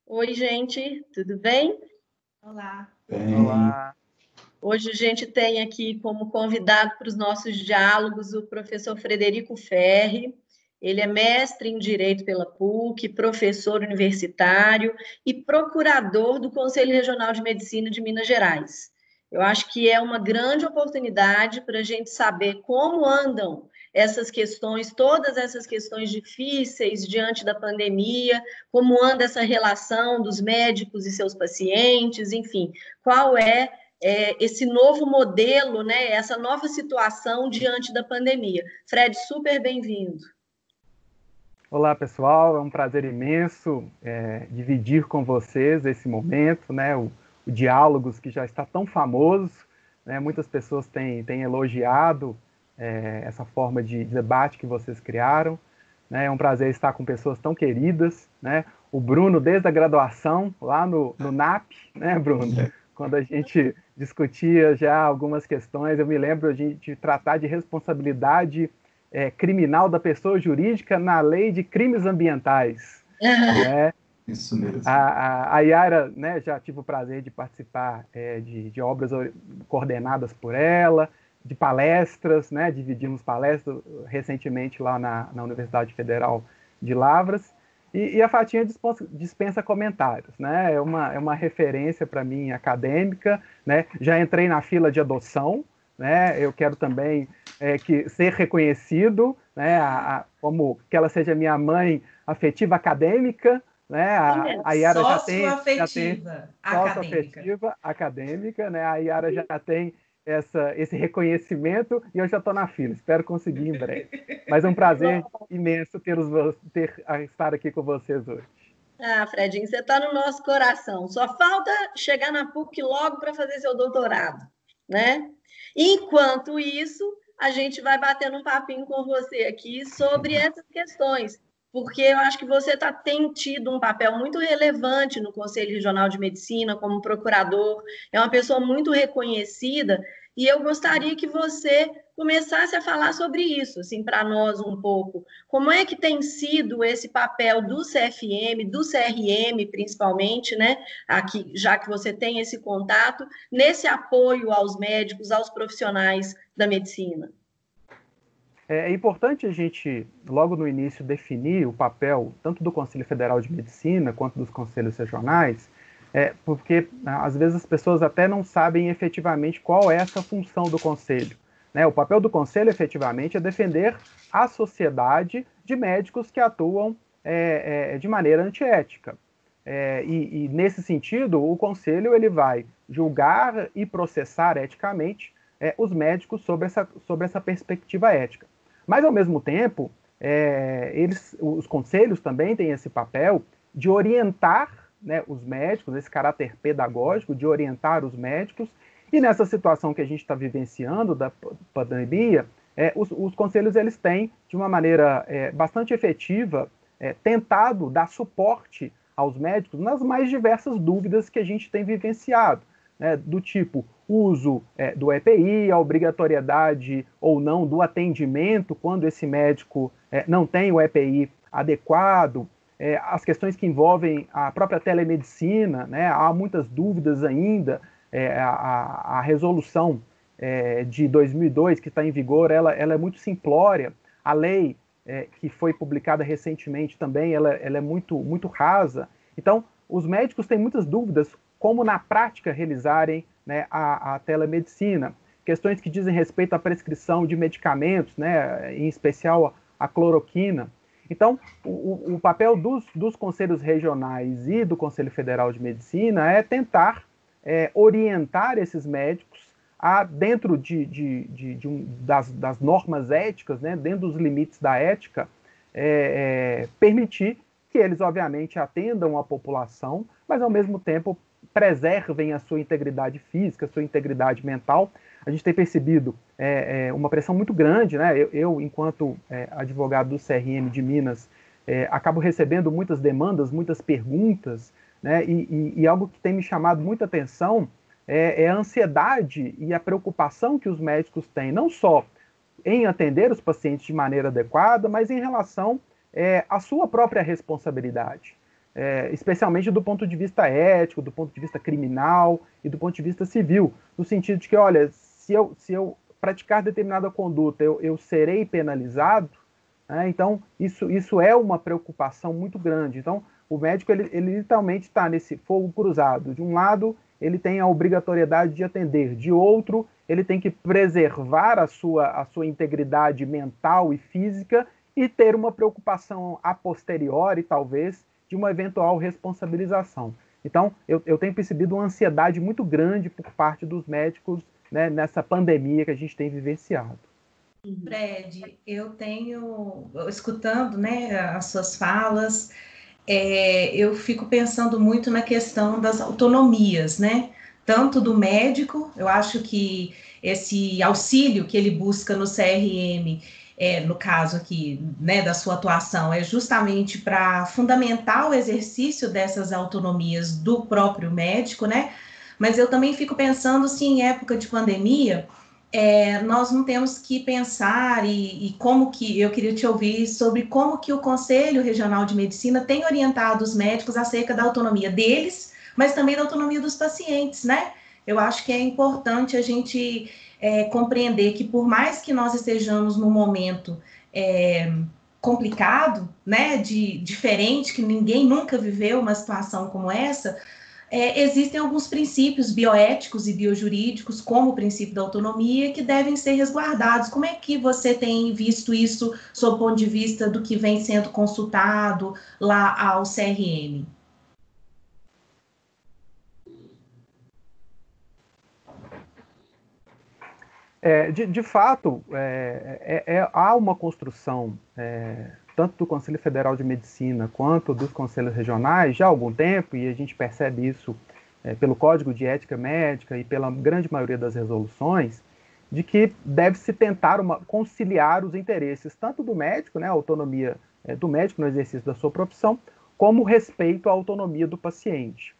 Oi, gente, tudo bem? Olá. Bem, Olá, Hoje a gente tem aqui como convidado para os nossos diálogos o professor Frederico Ferri. Ele é mestre em Direito pela PUC, professor universitário e procurador do Conselho Regional de Medicina de Minas Gerais. Eu acho que é uma grande oportunidade para a gente saber como andam essas questões, todas essas questões difíceis diante da pandemia, como anda essa relação dos médicos e seus pacientes, enfim, qual é esse novo modelo, né, essa nova situação diante da pandemia. Fred, super bem-vindo. olá pessoal, é um prazer imenso dividir com vocês esse momento, né, o Diálogos que já está tão famoso, né, muitas pessoas têm elogiado essa forma de debate que vocês criaram, né, é um prazer estar com pessoas tão queridas, né, o Bruno desde a graduação, lá no NAP, né, Bruno? Quando a gente discutia já algumas questões, eu me lembro de tratar de responsabilidade criminal da pessoa jurídica na lei de crimes ambientais. Né? isso mesmo. A Yara, né, já tive o prazer de participar de obras coordenadas por ela, de palestras, né, dividimos palestras recentemente lá na Universidade Federal de Lavras, e a Fatinha dispensa comentários, né, é uma referência para mim acadêmica, né, já entrei na fila de adoção, né, eu quero também que ser reconhecido, né, como que ela seja minha mãe afetiva acadêmica, né, a Yara Sócio-afetiva acadêmica. sócio-afetiva acadêmica, né, a Yara já tem esse reconhecimento e eu já estou na fila, espero conseguir em breve. Mas é um prazer imenso estar aqui com vocês hoje. Ah, Fredinho, você está no nosso coração. Só falta chegar na PUC logo para fazer seu doutorado, né? Enquanto isso, a gente vai batendo um papinho com você aqui sobre essas questões, porque eu acho que você tem tido um papel muito relevante no Conselho Regional de Medicina como procurador, é uma pessoa muito reconhecida, e eu gostaria que você começasse a falar sobre isso, assim, para nós um pouco. Como é que tem sido esse papel do CFM, do CRM, principalmente, né? Aqui, já que você tem esse contato, nesse apoio aos médicos, aos profissionais da medicina? É importante a gente, logo no início, definir o papel tanto do Conselho Federal de Medicina quanto dos conselhos regionais, porque às vezes as pessoas até não sabem efetivamente qual é essa função do Conselho. Né? O papel do Conselho, efetivamente, é defender a sociedade de médicos que atuam de maneira antiética. E nesse sentido, o Conselho ele vai julgar e processar eticamente os médicos sobre essa perspectiva ética. Mas, ao mesmo tempo, os conselhos também têm esse papel de orientar, né, os médicos, esse caráter pedagógico de orientar os médicos, e nessa situação que a gente está vivenciando da pandemia, os conselhos eles têm, de uma maneira bastante efetiva, tentado dar suporte aos médicos nas mais diversas dúvidas que a gente tem vivenciado, né, do tipo uso do EPI, a obrigatoriedade ou não do atendimento quando esse médico não tem o EPI adequado, as questões que envolvem a própria telemedicina, né, há muitas dúvidas ainda, a resolução de 2002 que está em vigor, ela é muito simplória, a lei que foi publicada recentemente também, ela é muito rasa, então os médicos têm muitas dúvidas como na prática realizarem, né, a telemedicina, questões que dizem respeito à prescrição de medicamentos, né, em especial a cloroquina. Então, o papel dos conselhos regionais e do Conselho Federal de Medicina é tentar orientar esses médicos dentro das normas éticas, né, dentro dos limites da ética, permitir que eles, obviamente, atendam a população, mas, ao mesmo tempo, preservem a sua integridade física, a sua integridade mental. A gente tem percebido uma pressão muito grande, né? Eu enquanto advogado do CRM de Minas, acabo recebendo muitas demandas, muitas perguntas, né? E algo que tem me chamado muita atenção é a ansiedade e a preocupação que os médicos têm, não só em atender os pacientes de maneira adequada, mas em relação à sua própria responsabilidade. especialmente do ponto de vista ético, do ponto de vista criminal e do ponto de vista civil, no sentido de que, olha, se eu praticar determinada conduta, eu serei penalizado, né? Então, isso é uma preocupação muito grande. Então, o médico, ele literalmente está nesse fogo cruzado. De um lado, ele tem a obrigatoriedade de atender, de outro, ele tem que preservar a sua integridade mental e física e ter uma preocupação a posteriori, talvez, de uma eventual responsabilização. Então, eu tenho percebido uma ansiedade muito grande por parte dos médicos, né, nessa pandemia que a gente tem vivenciado. Fred, escutando, né, as suas falas, eu fico pensando muito na questão das autonomias, né? Tanto do médico, eu acho que esse auxílio que ele busca no CRM, no caso aqui, né, da sua atuação, é justamente para fundamentar o exercício dessas autonomias do próprio médico, né? Mas eu também fico pensando se em época de pandemia nós não temos que pensar e como que, eu queria te ouvir sobre como que o Conselho Regional de Medicina tem orientado os médicos acerca da autonomia deles, mas também da autonomia dos pacientes, né? Eu acho que é importante a gente compreender que por mais que nós estejamos num momento complicado, né, diferente, que ninguém nunca viveu uma situação como essa, existem alguns princípios bioéticos e biojurídicos, como o princípio da autonomia, que devem ser resguardados. Como é que você tem visto isso, sob o ponto de vista do que vem sendo consultado lá ao CRM? De fato, há uma construção, tanto do Conselho Federal de Medicina quanto dos conselhos regionais, já há algum tempo, e a gente percebe isso pelo Código de Ética Médica e pela grande maioria das resoluções, de que deve-se tentar conciliar os interesses tanto do médico, né, a autonomia do médico no exercício da sua profissão, como o respeito à autonomia do paciente.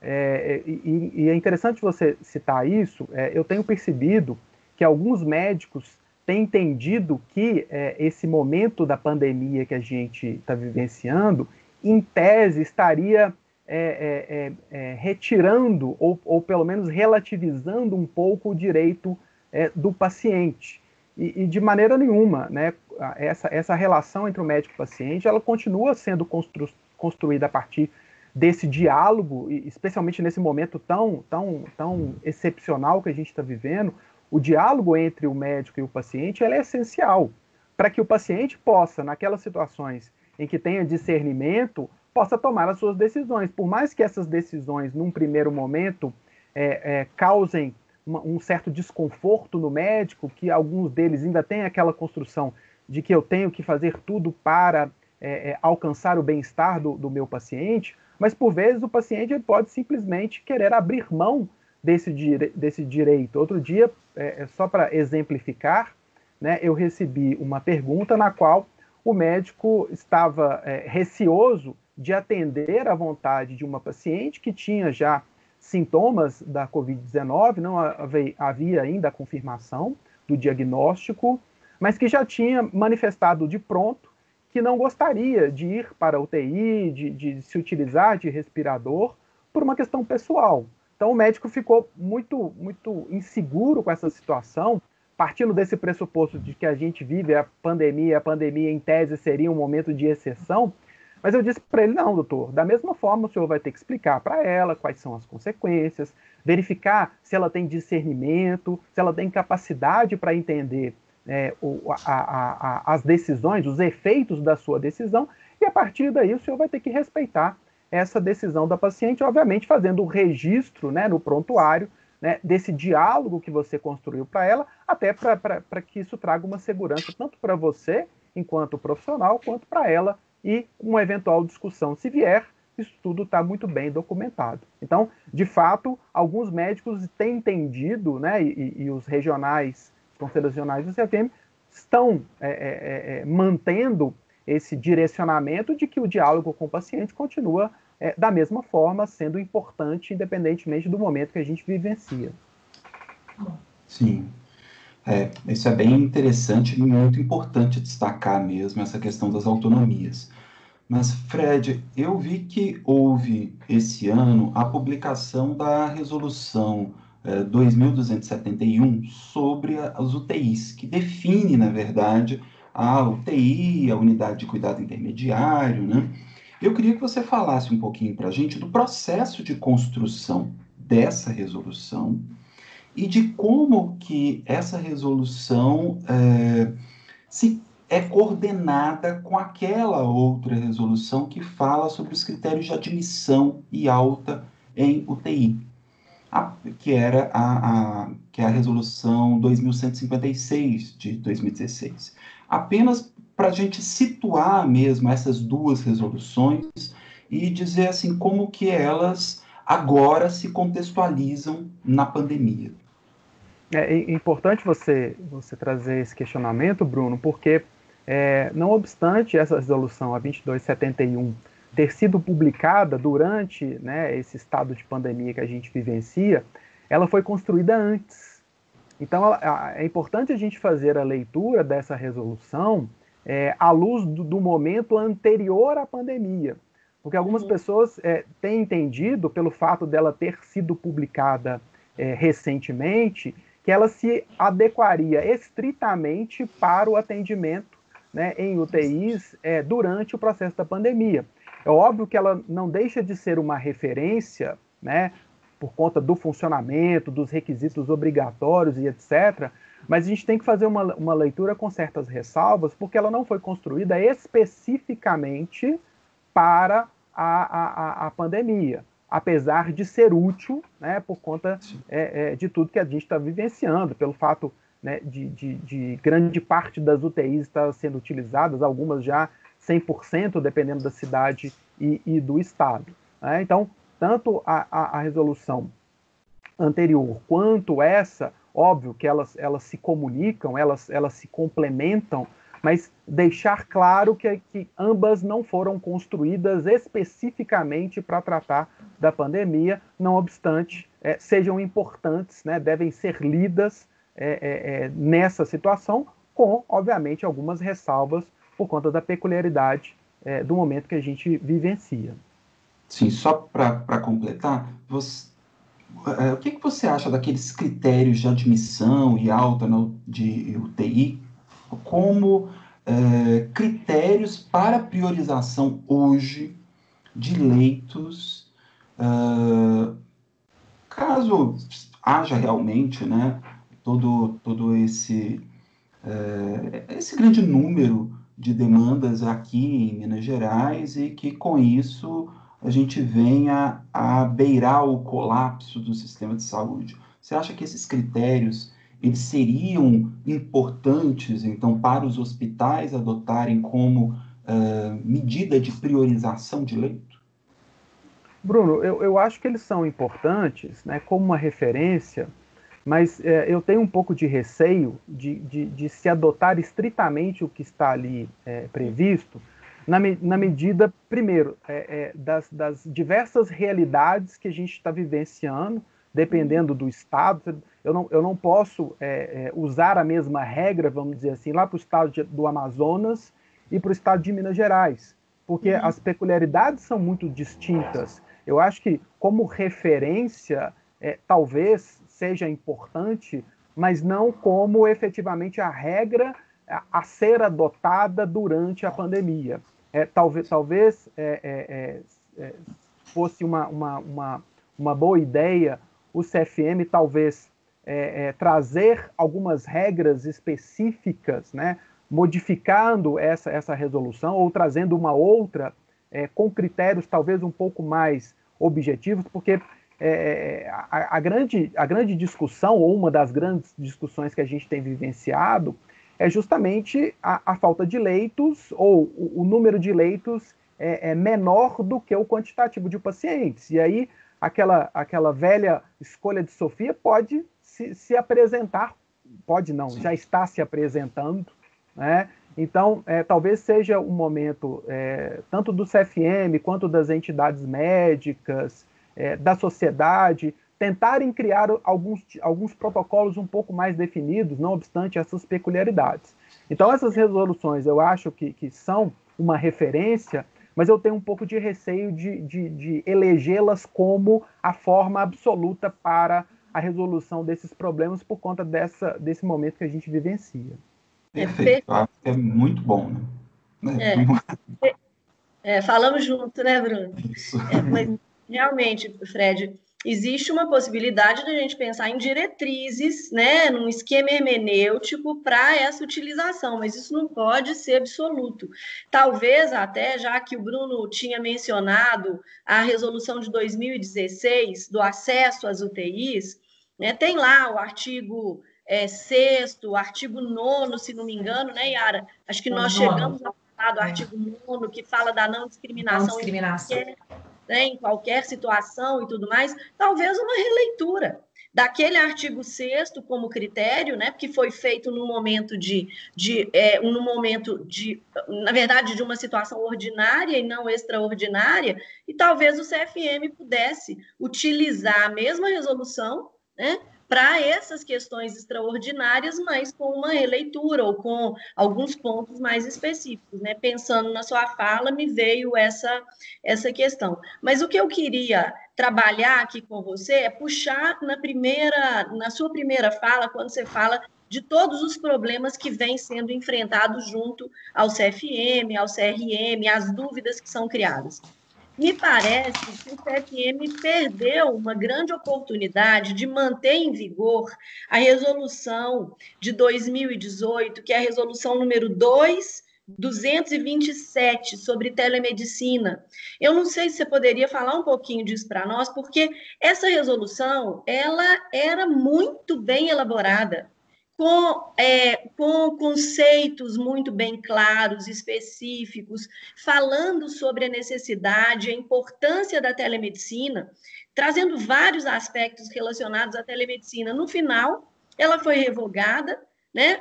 E é interessante você citar isso. Eu tenho percebido que alguns médicos têm entendido que esse momento da pandemia que a gente está vivenciando, em tese, estaria retirando ou pelo menos relativizando um pouco o direito do paciente. E de maneira nenhuma, né, essa relação entre o médico e o paciente, ela continua sendo construída a partir desse diálogo, especialmente nesse momento tão excepcional que a gente está vivendo. O diálogo entre o médico e o paciente é essencial para que o paciente possa, naquelas situações em que tenha discernimento, possa tomar as suas decisões. Por mais que essas decisões, num primeiro momento, causem um certo desconforto no médico, que alguns deles ainda têm aquela construção de que eu tenho que fazer tudo para alcançar o bem-estar do meu paciente, mas por vezes o paciente pode simplesmente querer abrir mão desse direito. Outro dia, só para exemplificar, né, eu recebi uma pergunta na qual o médico estava receoso de atender à vontade de uma paciente que tinha já sintomas da Covid-19, não havia ainda a confirmação do diagnóstico, mas que já tinha manifestado de pronto que não gostaria de ir para a UTI, de se utilizar de respirador, por uma questão pessoal. Então o médico ficou muito, muito inseguro com essa situação, partindo desse pressuposto de que a gente vive a pandemia em tese seria um momento de exceção. Mas eu disse para ele, não, doutor, da mesma forma o senhor vai ter que explicar para ela quais são as consequências, verificar se ela tem discernimento, se ela tem capacidade para entender as decisões, os efeitos da sua decisão, e a partir daí o senhor vai ter que respeitar essa decisão da paciente, obviamente fazendo um registro, né, no prontuário, né, desse diálogo que você construiu para ela, até para que isso traga uma segurança tanto para você, enquanto profissional, quanto para ela, e uma eventual discussão, se vier, isso tudo está muito bem documentado. Então, de fato, alguns médicos têm entendido, né, e os regionais, os conselhos regionais do CFM, estão mantendo esse direcionamento de que o diálogo com o paciente continua da mesma forma, sendo importante, independentemente do momento que a gente vivencia. Sim. Isso é bem interessante e muito importante destacar mesmo essa questão das autonomias. Mas, Fred, eu vi que houve esse ano a publicação da resolução 2271 sobre as UTIs, que define, na verdade, a UTI, a unidade de cuidado intermediário, né? Eu queria que você falasse um pouquinho para a gente do processo de construção dessa resolução e de como que essa resolução se é coordenada com aquela outra resolução que fala sobre os critérios de admissão e alta em UTI, que era que é a resolução 2156 de 2016. Apenas para a gente situar mesmo essas duas resoluções e dizer assim como que elas agora se contextualizam na pandemia. É importante você trazer esse questionamento, Bruno, porque não obstante essa resolução, a 2271, ter sido publicada durante, né, esse estado de pandemia que a gente vivencia, ela foi construída antes. Então, é importante a gente fazer a leitura dessa resolução à luz do momento anterior à pandemia. Porque algumas pessoas têm entendido, pelo fato dela ter sido publicada recentemente, que ela se adequaria estritamente para o atendimento, né, em UTIs durante o processo da pandemia. É óbvio que ela não deixa de ser uma referência, né, por conta do funcionamento, dos requisitos obrigatórios e etc., mas a gente tem que fazer uma leitura com certas ressalvas, porque ela não foi construída especificamente para a pandemia, apesar de ser útil, né, por conta de tudo que a gente está vivenciando, pelo fato, né, de grande parte das UTIs estar sendo utilizadas, algumas já 100%, dependendo da cidade e do estado. Né? Então, tanto a resolução anterior quanto essa, óbvio que elas se comunicam, elas se complementam, mas deixar claro que ambas não foram construídas especificamente para tratar da pandemia, não obstante, sejam importantes, né, devem ser lidas nessa situação, com, obviamente, algumas ressalvas por conta da peculiaridade do momento que a gente vivencia. Sim, só para completar, o que você acha daqueles critérios de admissão e alta de UTI como critérios para priorização hoje de leitos, caso haja realmente, né, todo esse grande número de demandas aqui em Minas Gerais e que com isso a gente venha a beirar o colapso do sistema de saúde. Você acha que esses critérios eles seriam importantes, então, para os hospitais adotarem como medida de priorização de leito? Bruno, eu acho que eles são importantes, né, como uma referência, mas eu tenho um pouco de receio de se adotar estritamente o que está ali previsto, na medida, primeiro, das diversas realidades que a gente está vivenciando, dependendo do estado. Eu não posso usar a mesma regra, vamos dizer assim, lá para o estado do Amazonas e para o estado de Minas Gerais, porque as peculiaridades são muito distintas. Eu acho que, como referência, talvez seja importante, mas não como efetivamente a regra a ser adotada durante a pandemia. Talvez fosse uma boa ideia o CFM talvez trazer algumas regras específicas, né, modificando essa resolução ou trazendo uma outra com critérios talvez um pouco mais objetivos, porque a grande discussão, ou uma das grandes discussões que a gente tem vivenciado, é justamente a falta de leitos, ou o número de leitos é menor do que o quantitativo de pacientes. E aí, aquela velha escolha de Sofia pode se apresentar, pode não, já está se apresentando, né? Então, talvez seja um momento, tanto do CFM, quanto das entidades médicas, da sociedade, tentarem criar alguns protocolos um pouco mais definidos, não obstante essas peculiaridades. Então, essas resoluções eu acho que são uma referência, mas eu tenho um pouco de receio de elegê-las como a forma absoluta para a resolução desses problemas por conta desse momento que a gente vivencia. Perfeito, eu acho que é muito bom, né? Falamos junto, né, Bruno? Isso. Mas realmente, Fred, existe uma possibilidade de a gente pensar em diretrizes, né, num esquema hermenêutico para essa utilização, mas isso não pode ser absoluto. Talvez até, já que o Bruno tinha mencionado a resolução de 2016 do acesso às UTIs, né, tem lá o artigo 6º, o artigo 9º, se não me engano, né, Yara? Acho que nós chegamos a falar do artigo 9º, que fala da não discriminação, em qualquer situação e tudo mais, talvez uma releitura daquele artigo 6º como critério, né, porque foi feito no momento na verdade, de uma situação ordinária e não extraordinária, e talvez o CFM pudesse utilizar a mesma resolução, né, para essas questões extraordinárias, mas com uma releitura ou com alguns pontos mais específicos, né? Pensando na sua fala, me veio essa questão. Mas o que eu queria trabalhar aqui com você é puxar na sua primeira fala, quando você fala de todos os problemas que vêm sendo enfrentados junto ao CFM, ao CRM, as dúvidas que são criadas. Me parece que o CFM perdeu uma grande oportunidade de manter em vigor a resolução de 2018, que é a resolução número 227 sobre telemedicina. Eu não sei se você poderia falar um pouquinho disso para nós, porque essa resolução ela era muito bem elaborada, com conceitos muito bem claros, específicos, falando sobre a necessidade, a importância da telemedicina, trazendo vários aspectos relacionados à telemedicina. No final, ela foi revogada, né?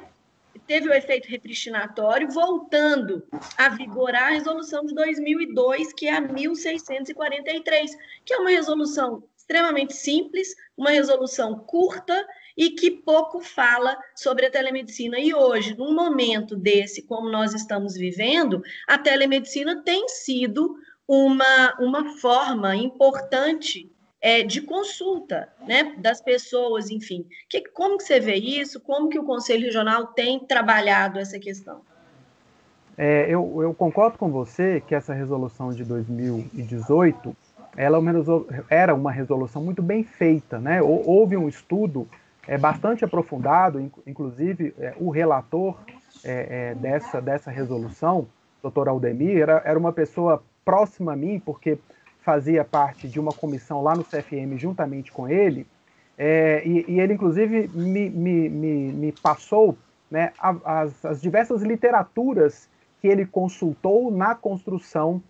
Teve o efeito repristinatório, voltando a vigorar a resolução de 2002, que é a 1643, que é uma resolução extremamente simples, uma resolução curta e que pouco fala sobre a telemedicina. E hoje, num momento desse, como nós estamos vivendo, a telemedicina tem sido uma forma importante de consulta, né, das pessoas, enfim. Como que você vê isso? Como que o Conselho Regional tem trabalhado essa questão? Eu concordo com você que essa resolução de 2018 era uma resolução muito bem feita, né? Houve um estudo bastante aprofundado, inclusive o relator dessa resolução, doutor Aldemir, era uma pessoa próxima a mim, porque fazia parte de uma comissão lá no CFM juntamente com ele, e ele, inclusive, me passou, né, as diversas literaturas que ele consultou na construção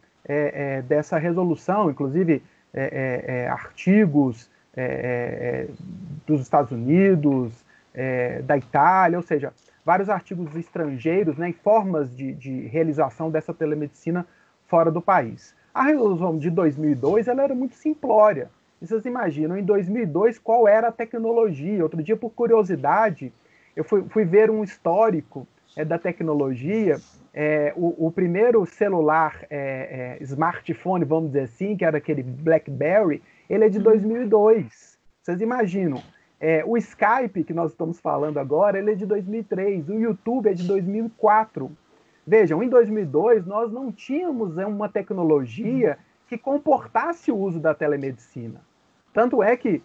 dessa resolução, inclusive artigos dos Estados Unidos, da Itália, ou seja, vários artigos estrangeiros, né, e formas de realização dessa telemedicina fora do país. A resolução de 2002 ela era muito simplória. Vocês imaginam, em 2002, qual era a tecnologia? Outro dia, por curiosidade, eu fui ver um histórico da tecnologia. O primeiro celular smartphone, vamos dizer assim, que era aquele BlackBerry, ele é de 2002. Vocês imaginam? O Skype, que nós estamos falando agora, ele é de 2003. O YouTube é de 2004. Vejam, em 2002, nós não tínhamos uma tecnologia que comportasse o uso da telemedicina. Tanto é que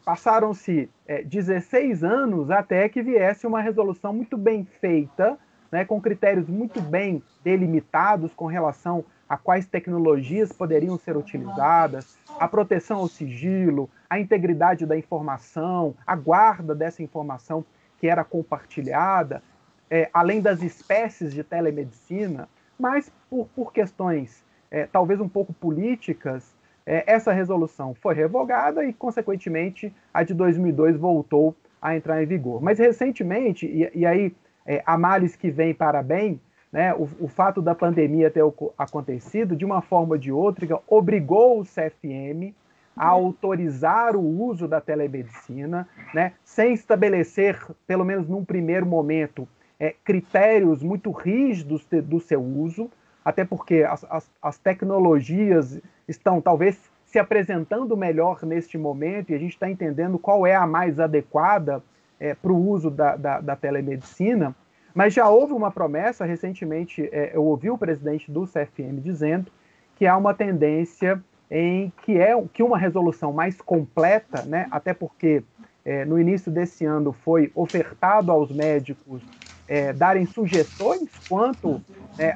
passaram-se 16 anos até que viesse uma resolução muito bem feita, né, com critérios muito bem delimitados com relação a quais tecnologias poderiam ser utilizadas, a proteção ao sigilo, a integridade da informação, a guarda dessa informação que era compartilhada, além das espécies de telemedicina, mas por questões talvez um pouco políticas, essa resolução foi revogada e, consequentemente, a de 2002 voltou a entrar em vigor. Mas, recentemente, e aí a males que vem para bem, né, o fato da pandemia ter acontecido, de uma forma ou de outra, obrigou o CFM a autorizar o uso da telemedicina, né, sem estabelecer, pelo menos num primeiro momento, critérios muito rígidos do seu uso, até porque as tecnologias estão talvez se apresentando melhor neste momento e a gente está entendendo qual é a mais adequada para o uso da telemedicina, mas já houve uma promessa, recentemente eu ouvi o presidente do CFM dizendo que há uma tendência em que uma resolução mais completa, né, até porque no início desse ano foi ofertado aos médicos darem sugestões quanto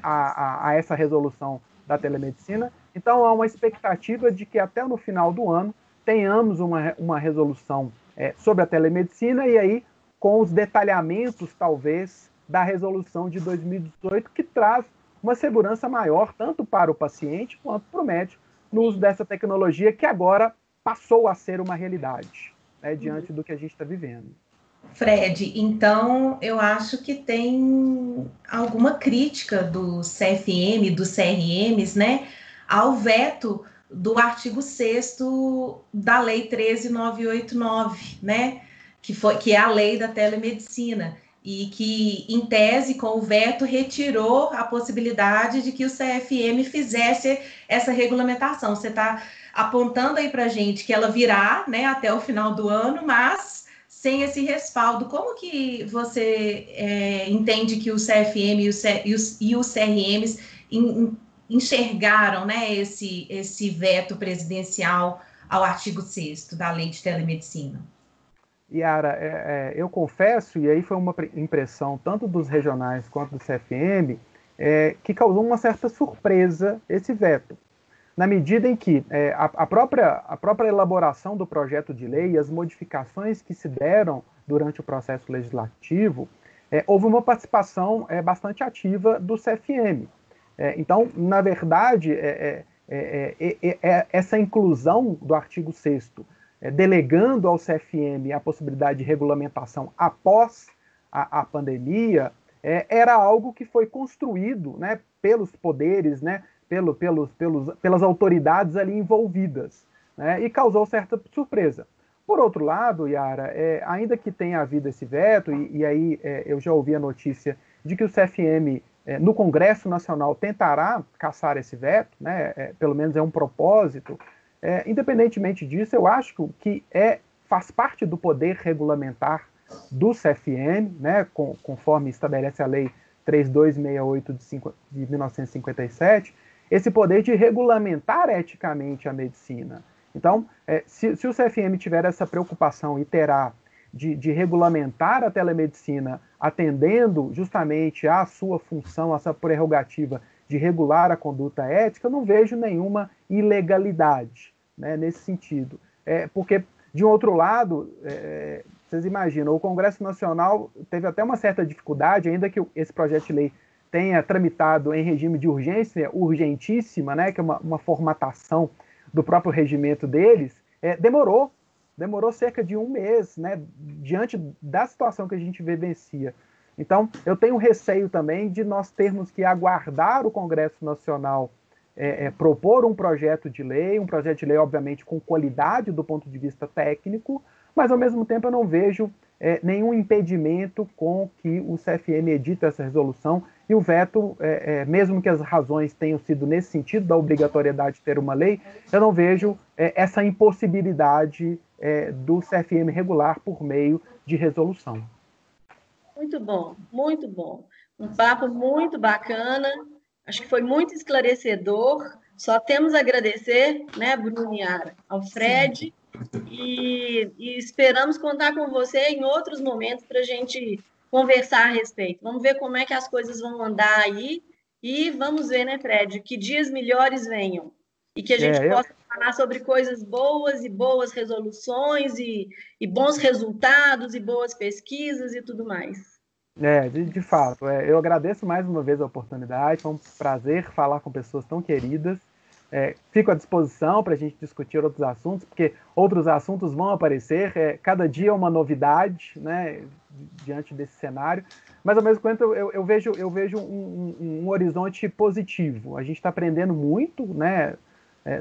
a essa resolução da telemedicina. Então, há uma expectativa de que até no final do ano tenhamos uma resolução sobre a telemedicina e aí com os detalhamentos, talvez, da resolução de 2018, que traz uma segurança maior, tanto para o paciente quanto para o médico, no uso dessa tecnologia que agora passou a ser uma realidade, né, diante do que a gente está vivendo. Fred, então eu acho que tem alguma crítica do CFM, dos CRMs, né, ao veto do artigo 6º da Lei 13.989, né, que é a lei da telemedicina, e que, em tese, com o veto, retirou a possibilidade de que o CFM fizesse essa regulamentação. Você está apontando aí para a gente que ela virá, né, até o final do ano, mas sem esse respaldo. Como que você entende que o CFM e os CRMs enxergaram, né, esse veto presidencial ao artigo 6º da Lei de Telemedicina? Yara, eu confesso, e aí foi uma impressão tanto dos regionais quanto do CFM, que causou uma certa surpresa esse veto, na medida em que a própria elaboração do projeto de lei e as modificações que se deram durante o processo legislativo, houve uma participação bastante ativa do CFM. Então, na verdade, essa inclusão do artigo 6º, delegando ao CFM a possibilidade de regulamentação após a pandemia, era algo que foi construído, né, pelos poderes, né, pelas autoridades ali envolvidas, né, e causou certa surpresa. Por outro lado, Yara, ainda que tenha havido esse veto, e aí eu já ouvi a notícia de que o CFM, no Congresso Nacional, tentará cassar esse veto, né, pelo menos é um propósito. Independentemente disso, eu acho que faz parte do poder regulamentar do CFM, né, conforme estabelece a Lei 3268 de 1957, esse poder de regulamentar eticamente a medicina. Então, se o CFM tiver essa preocupação e terá de regulamentar a telemedicina, atendendo justamente à sua função, à sua prerrogativa de regular a conduta ética, eu não vejo nenhuma ilegalidade, né, nesse sentido. Porque, de um outro lado, vocês imaginam, o Congresso Nacional teve até uma certa dificuldade, ainda que esse projeto de lei tenha tramitado em regime de urgência urgentíssima, né, que é uma formatação do próprio regimento deles, demorou cerca de um mês, né, diante da situação que a gente vivencia. Então, eu tenho receio também de nós termos que aguardar o Congresso Nacional propor um projeto de lei, obviamente, com qualidade do ponto de vista técnico, mas, ao mesmo tempo, eu não vejo nenhum impedimento com que o CFM edite essa resolução, e o veto, mesmo que as razões tenham sido nesse sentido, da obrigatoriedade de ter uma lei, eu não vejo essa impossibilidade do CFM regular por meio de resolução. Muito bom, muito bom. Um papo muito bacana, acho que foi muito esclarecedor. Só temos a agradecer, né, Bruno e Yara, ao Fred, e esperamos contar com você em outros momentos para a gente conversar a respeito. Vamos ver como é que as coisas vão andar aí e vamos ver, né, Fred, que dias melhores venham e que a gente possa falar sobre coisas boas e boas resoluções e bons resultados e boas pesquisas e tudo mais. De fato, eu agradeço mais uma vez a oportunidade, foi um prazer falar com pessoas tão queridas. Fico à disposição para a gente discutir outros assuntos, porque outros assuntos vão aparecer, cada dia é uma novidade, né, diante desse cenário, mas ao mesmo tempo eu vejo um horizonte positivo. A gente está aprendendo muito, né,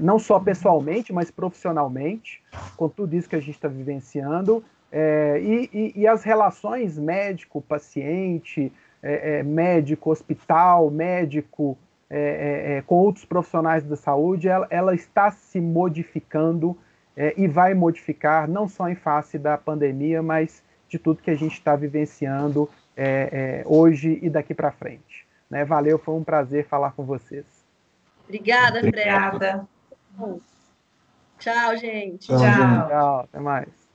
não só pessoalmente, mas profissionalmente, com tudo isso que a gente está vivenciando, e as relações médico-paciente, médico-hospital, médico com outros profissionais da saúde, ela está se modificando e vai modificar, não só em face da pandemia, mas de tudo que a gente está vivenciando hoje e daqui para frente. Né? Valeu, foi um prazer falar com vocês. Obrigada, Fred. Obrigada. Tchau, gente. Tchau. Tchau, até mais.